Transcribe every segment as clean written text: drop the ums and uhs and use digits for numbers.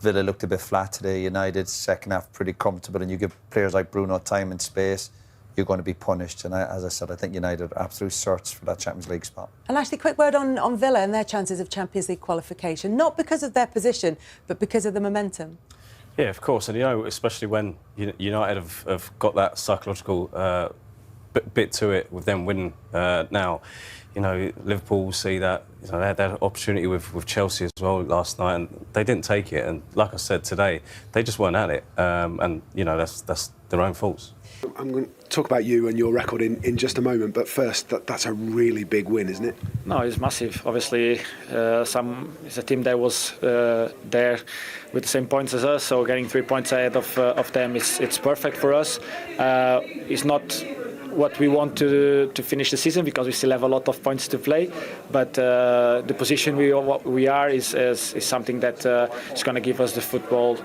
Villa looked a bit flat today. United, second half, pretty comfortable. And you give players like Bruno time and space, you're going to be punished. And as I said, I think United are absolute search for that Champions League spot. And actually, quick word on Villa and their chances of Champions League qualification. Not because of their position, but because of the momentum. Yeah, of course. And, you know, especially when United have got that psychological bit to it with them winning now. You know, Liverpool see that, you know, they had that opportunity with Chelsea as well last night, and they didn't take it. And like I said today, they just weren't at it. And, you know, that's their own faults. I'm going to talk about you and your record in just a moment, but first, that's a really big win, isn't it? No, it's massive. Obviously, it's a team that was there with the same points as us, so getting 3 points ahead of them, it's perfect for us. It's not what we want to finish the season because we still have a lot of points to play, but the position we are is something that is going to give us the football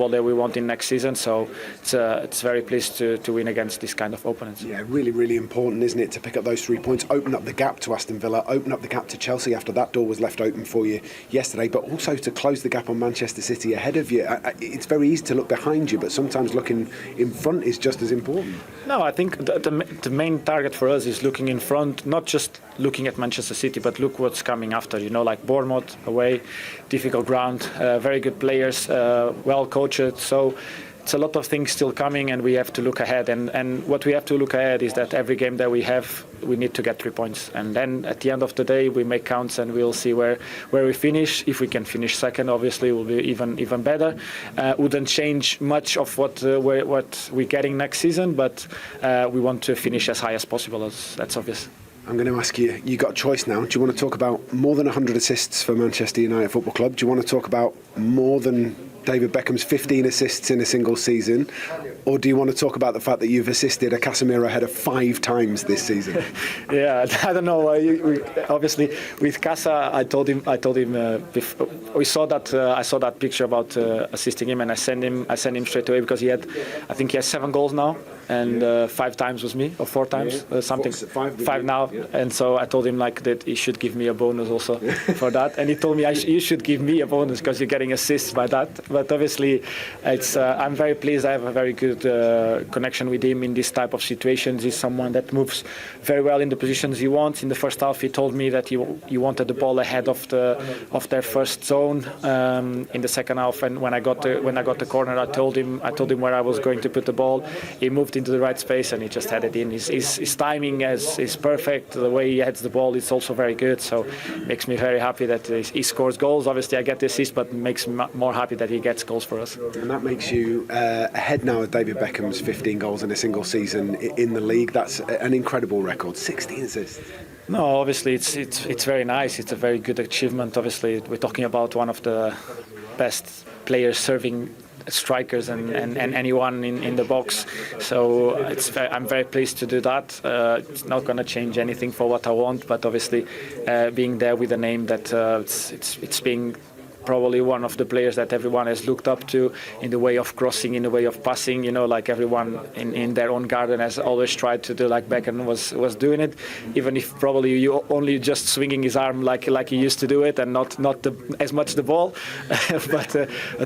that we want in next season. So it's very pleased to win against this kind of opponents. Yeah, really, really important, isn't it, to pick up those 3 points, open up the gap to Aston Villa, open up the gap to Chelsea after that door was left open for you yesterday, but also to close the gap on Manchester City ahead of you. It's very easy to look behind you, but sometimes looking in front is just as important. No, I think the main target for us is looking in front, not just looking at Manchester City, but look what's coming after. You know, like Bournemouth away, difficult ground, very good players, well coached. So it's a lot of things still coming, and we have to look ahead. And what we have to look ahead is that every game that we have, we need to get 3 points. And then at the end of the day, we make counts, and we'll see where we finish. If we can finish second, obviously, it will be even better. Wouldn't change much of what we're getting next season, but we want to finish as high as possible. That's obvious. I'm going to ask you, you got a choice now. Do you want to talk about more than 100 assists for Manchester United Football Club? Do you want to talk about more than David Beckham's 15 assists in a single season? Or do you want to talk about the fact that you've assisted a Casemiro header 5 times this season? Yeah, I don't know. Obviously, with Casa, I told him. Before, I saw that picture about assisting him, and I sent him straight away because I think he has 7 goals now, and 5 times was me, or 4 times, something. 5 now, yeah. And so I told him like that he should give me a bonus also for that, and he told me you should give me a bonus because you're getting assists by that. But obviously, I'm very pleased. I have a very good connection with him in this type of situations. He's someone that moves very well in the positions he wants. In the first half, he told me that he wanted the ball ahead of their first zone. In the second half, and when I got the corner, I told him where I was going to put the ball. He moved into the right space and he just had it in. His timing is perfect. The way he heads the ball is also very good. So it makes me very happy that he scores goals. Obviously, I get the assist, but it makes me more happy that he gets goals for us. And that makes you ahead now of David Beckham's 15 goals in a single season in the league. That's an incredible record. 16 assists. No, obviously it's very nice. It's a very good achievement. Obviously, we're talking about one of the best players serving strikers and anyone in the box. So I'm very pleased to do that. It's not going to change anything for what I want, but obviously being there with a name that it's being probably one of the players that everyone has looked up to in the way of crossing, in the way of passing. You know, like everyone in their own garden has always tried to do like Beckham was doing it, even if probably you only just swinging his arm like he used to do it and not as much the ball. but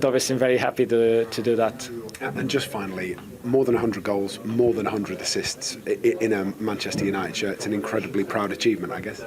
obviously I'm very happy to do that. And just finally, more than 100 goals, more than 100 assists in a Manchester United shirt. It's an incredibly proud achievement, I guess.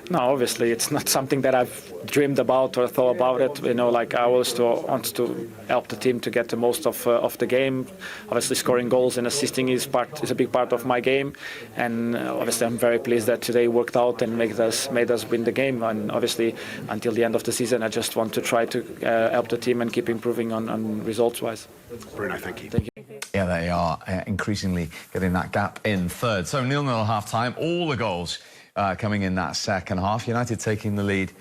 No, obviously it's not something that I've dreamed about or thought about it. You know, like I always want to help the team to get the most of the game. Obviously, scoring goals and assisting is a big part of my game, and obviously I'm very pleased that today worked out and made us win the game. And obviously, until the end of the season, I just want to try to help the team and keep improving on results-wise. Bruno, thank you. Thank you. Yeah, they are increasingly getting that gap in third. So 0-0 at half-time, all the goals coming in that second half. United taking the lead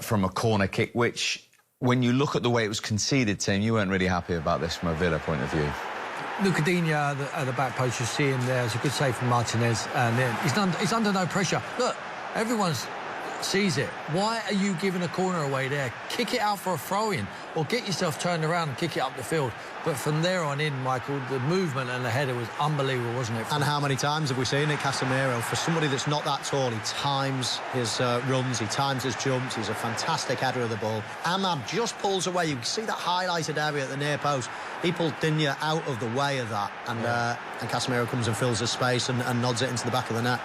from a corner kick, which, when you look at the way it was conceded, Tim, you weren't really happy about this from a Villa point of view. Lucadinha at the back post, you see him there. It's a good save from Martinez, and he's under no pressure. Look, everyone's sees it. Why are you giving a corner away there? Kick it out for a throw-in or get yourself turned around and kick it up the field. But from there on in, Michael, the movement and the header was unbelievable, wasn't it? And how many times have we seen it, Casemiro? For somebody that's not that tall, he times his runs, he times his jumps. He's a fantastic header of the ball. Ahmad just pulls away. You can see that highlighted area at the near post. He pulled Digne out of the way of that. And Casemiro comes and fills the space and nods it into the back of the net.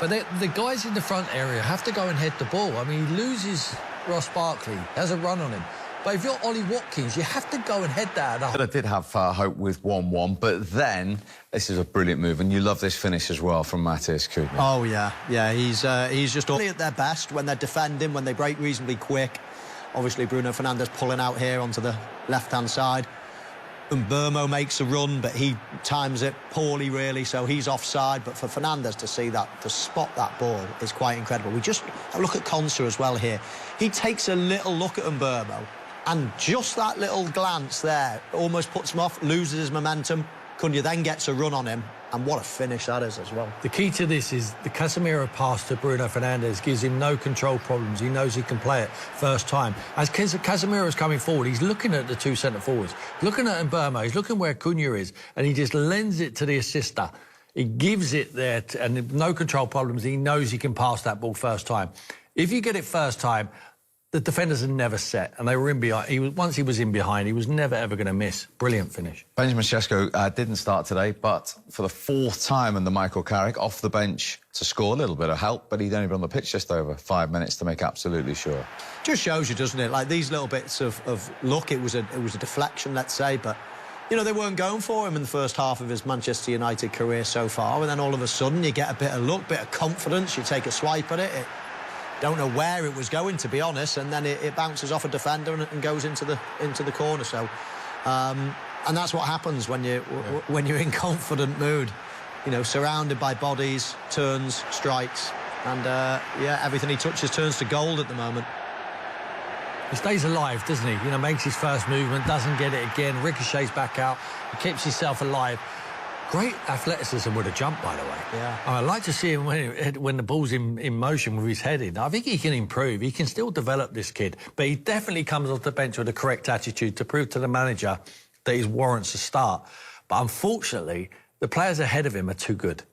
But the guys in the front area have to go and head the ball. I mean, he loses Ross Barkley, has a run on him. But if you're Ollie Watkins, you have to go and head that up. I did have hope with 1-1, but then this is a brilliant move, and you love this finish as well from Matthias Cunha. Oh, yeah. Yeah, he's just at their best when they're defending, when they break reasonably quick. Obviously, Bruno Fernandes pulling out here onto the left-hand side. Mbeumo makes a run, but he times it poorly, really, so he's offside. But for Fernandes to see that, to spot that ball, is quite incredible. We just look at Konsa as well here. He takes a little look at Mbeumo, and just that little glance there almost puts him off, loses his momentum. Cunha then gets a run on him, and what a finish that is as well. The key to this is the Casemiro pass to Bruno Fernandes gives him no control problems. He knows he can play it first time. As Casemiro's coming forward, he's looking at the two centre-forwards, looking at Mbeumo, he's looking where Cunha is, and he just lends it to the assister. He gives it there, and no control problems. He knows he can pass that ball first time. If you get it first time, the defenders are never set, and they were in behind. Once he was in behind, he was never, ever going to miss. Brilliant finish. Benjamin Sesko didn't start today, but for the fourth time under Michael Carrick, off the bench to score, a little bit of help, but he'd only been on the pitch just over 5 minutes to make absolutely sure. Just shows you, doesn't it? Like these little bits of luck. It was a deflection, let's say, but you know, they weren't going for him in the first half of his Manchester United career so far, and then all of a sudden you get a bit of luck, bit of confidence, you take a swipe at it. Don't know where it was going, to be honest, and then it bounces off a defender and goes into the corner. So, and that's what happens when you're in confident mood. You know, surrounded by bodies, turns, strikes, and yeah, everything he touches turns to gold at the moment. He stays alive, doesn't he? You know, makes his first movement, doesn't get it again, ricochets back out, he keeps himself alive. Great athleticism with a jump, by the way. Yeah. I'd like to see him when the ball's in motion with his head in. I think he can improve. He can still develop, this kid. But he definitely comes off the bench with the correct attitude to prove to the manager that he warrants a start. But unfortunately, the players ahead of him are too good.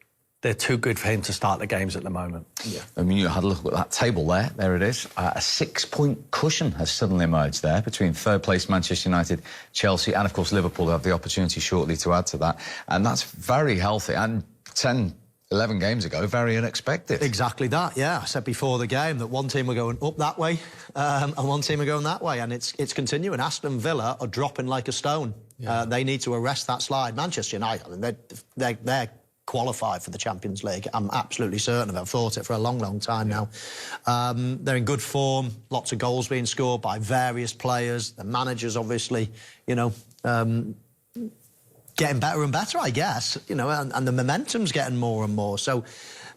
They're too good for him to start the games at the moment. Yeah. I mean, you had a look at that table there. There it is. A 6-point cushion has suddenly emerged there between third place Manchester United, Chelsea, and, of course, Liverpool have the opportunity shortly to add to that. And that's very healthy. And 10, 11 games ago, very unexpected. Exactly that, yeah. I said before the game that one team were going up that way and one team are going that way. And it's continuing. Aston Villa are dropping like a stone. Yeah. They need to arrest that slide. Manchester United, I mean, they're qualified for the Champions League. I'm absolutely certain of it. I've thought it for a long, long time now. They're in good form. Lots of goals being scored by various players. The managers, obviously, you know, getting better and better, I guess. You know, and the momentum's getting more and more. So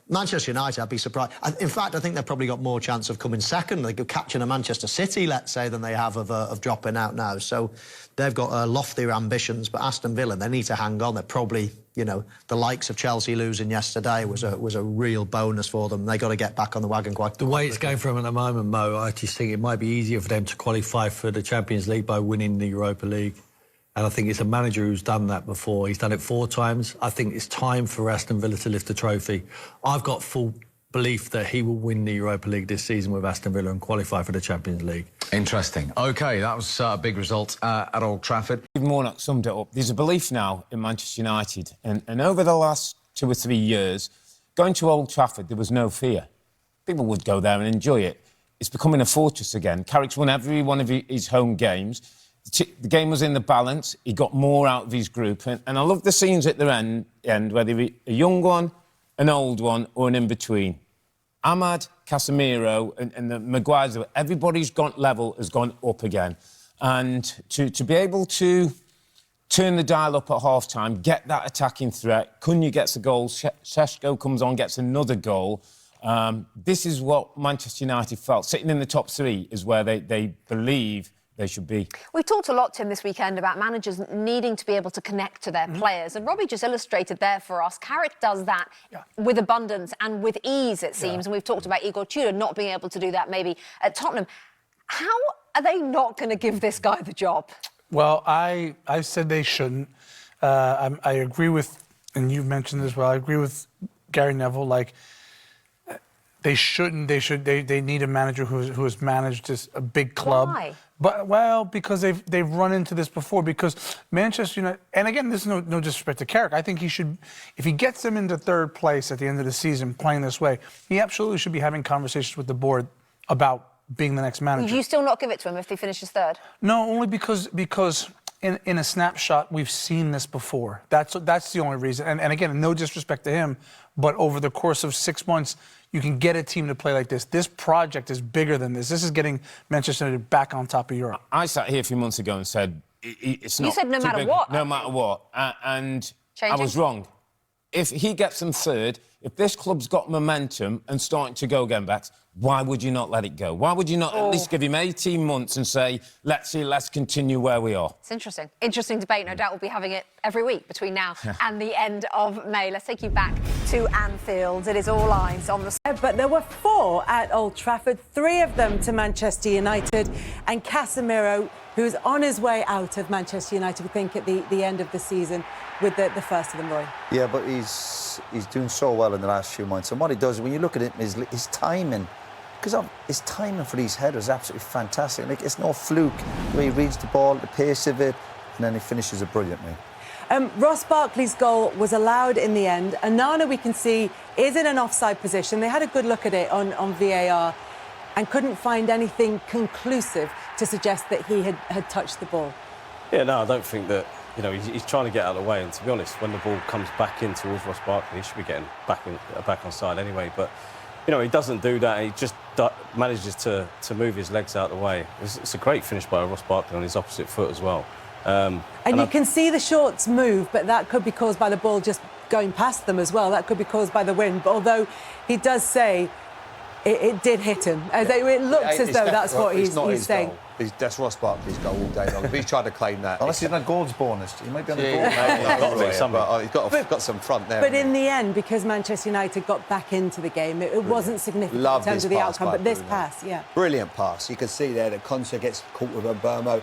Manchester United, I'd be surprised. In fact, I think they've probably got more chance of coming second, like catching a Manchester City, let's say, than they have of dropping out now. So they've got loftier ambitions, but Aston Villa, they need to hang on. They're probably, you know, the likes of Chelsea losing yesterday was a real bonus for them. They got to get back on the wagon quite quickly. The way it's going for them at the moment, Mo, I just think it might be easier for them to qualify for the Champions League by winning the Europa League. And I think it's a manager who's done that before. He's done it 4 times. I think it's time for Aston Villa to lift the trophy. I've got full belief that he will win the Europa League this season with Aston Villa and qualify for the Champions League. Interesting. OK, that was a big result at Old Trafford. Steve Warnock summed it up. There's a belief now in Manchester United. And over the last 2 or 3 years, going to Old Trafford, there was no fear. People would go there and enjoy it. It's becoming a fortress again. Carrick's won every one of his home games. The game was in the balance. He got more out of his group. And I love the scenes at the end, whether a young one, an old one, or an in-between. Ahmad, Casemiro, and the Maguires, everybody's level has gone up again. And to be able to turn the dial up at half-time, get that attacking threat, Cunha gets a goal, Sesko comes on, gets another goal. This is what Manchester United felt. Sitting in the top 3 is where they believe they should be. We've talked a lot, Tim, this weekend about managers needing to be able to connect to their players. And Robbie just illustrated there for us. Carrick does that with abundance and with ease, it seems. And we've talked about Igor Tudor not being able to do that maybe at Tottenham. How are they not going to give this guy the job? Well, I said they shouldn't. I agree with, and you've mentioned this as well, I agree with Gary Neville, like, they shouldn't. They need a manager who has managed a big club. Why? But because they've run into this before. Because Manchester United, and again, this is no disrespect to Carrick. I think he should, if he gets them into third place at the end of the season playing this way, he absolutely should be having conversations with the board about being the next manager. Would you still not give it to him if he finishes third? No, only because in a snapshot we've seen this before. That's the only reason. And again, no disrespect to him, but over the course of 6 months, you can get a team to play like this. This project is bigger than this. This is getting Manchester United back on top of Europe. I sat here a few months ago and said it's not. You said no too matter big, what. no matter what, and I was Changing? wrong. If he gets them third, if this club's got momentum and starting to go again back, why would you not let it go? Why would you not at least give him 18 months and say, let's continue where we are? It's interesting. Interesting debate. No doubt we'll be having it every week between now and the end of May. Let's take you back to Anfield. It is all eyes on the... But there were 4 at Old Trafford, 3 of them to Manchester United, and Casemiro, who's on his way out of Manchester United, we think, at the end of the season with the first of them, Roy. Yeah, but he's doing so well in the last few months. And what he does, when you look at it, his timing, because his timing for these headers is absolutely fantastic. Like, it's no fluke. The way he reads the ball, the pace of it, and then he finishes it brilliantly. Ross Barkley's goal was allowed in the end. Onana, we can see, is in an offside position. They had a good look at it on VAR and couldn't find anything conclusive to suggest that he had touched the ball. Yeah, no, I don't think that, you know, he's trying to get out of the way. And to be honest, when the ball comes back in towards Ross Barkley, he should be getting back on side anyway. But, you know, he doesn't do that. He just manages to move his legs out of the way. It's a great finish by Ross Barkley on his opposite foot as well. And you can see the shorts move, but that could be caused by the ball just going past them as well. That could be caused by the wind. But although he does say it did hit him, it looks as though that's what he's saying. That's Ross Barkley's goal all day long. If he's trying to claim that, Unless he's in a goals bonus, he might be on the he's got some front there. But in the end, because Manchester United got back into the game, it wasn't significant in terms of the outcome. But this pass, brilliant pass. You can see there that Konsa gets caught with Burmo.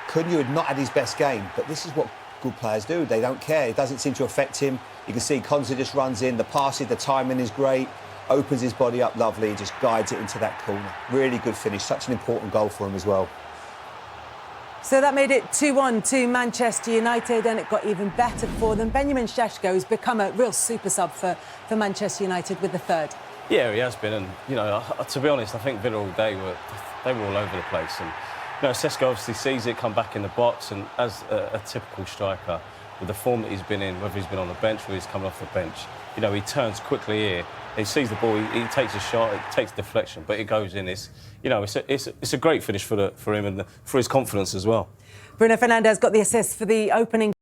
Cunha had not had his best game, but this is what good players do. They don't care. It doesn't seem to affect him. You can see Konsa just runs in. The passing, the timing is great. Opens his body up lovely, just guides it into that corner. Really good finish. Such an important goal for him as well. So that made it 2-1 to Manchester United, and it got even better for them. Benjamin Šeško has become a real super sub for Manchester United with the third. Yeah, he has been, and you know, to be honest, I think Villa all day they were all over the place, and you know, Šeško obviously sees it come back in the box, and as a typical striker, with the form that he's been in, whether he's been on the bench or he's coming off the bench, you know, he turns quickly here. He sees the ball, he takes a shot, it takes deflection, but it goes in. It's a great finish for him and for his confidence as well. Bruno Fernandes got the assist for the opening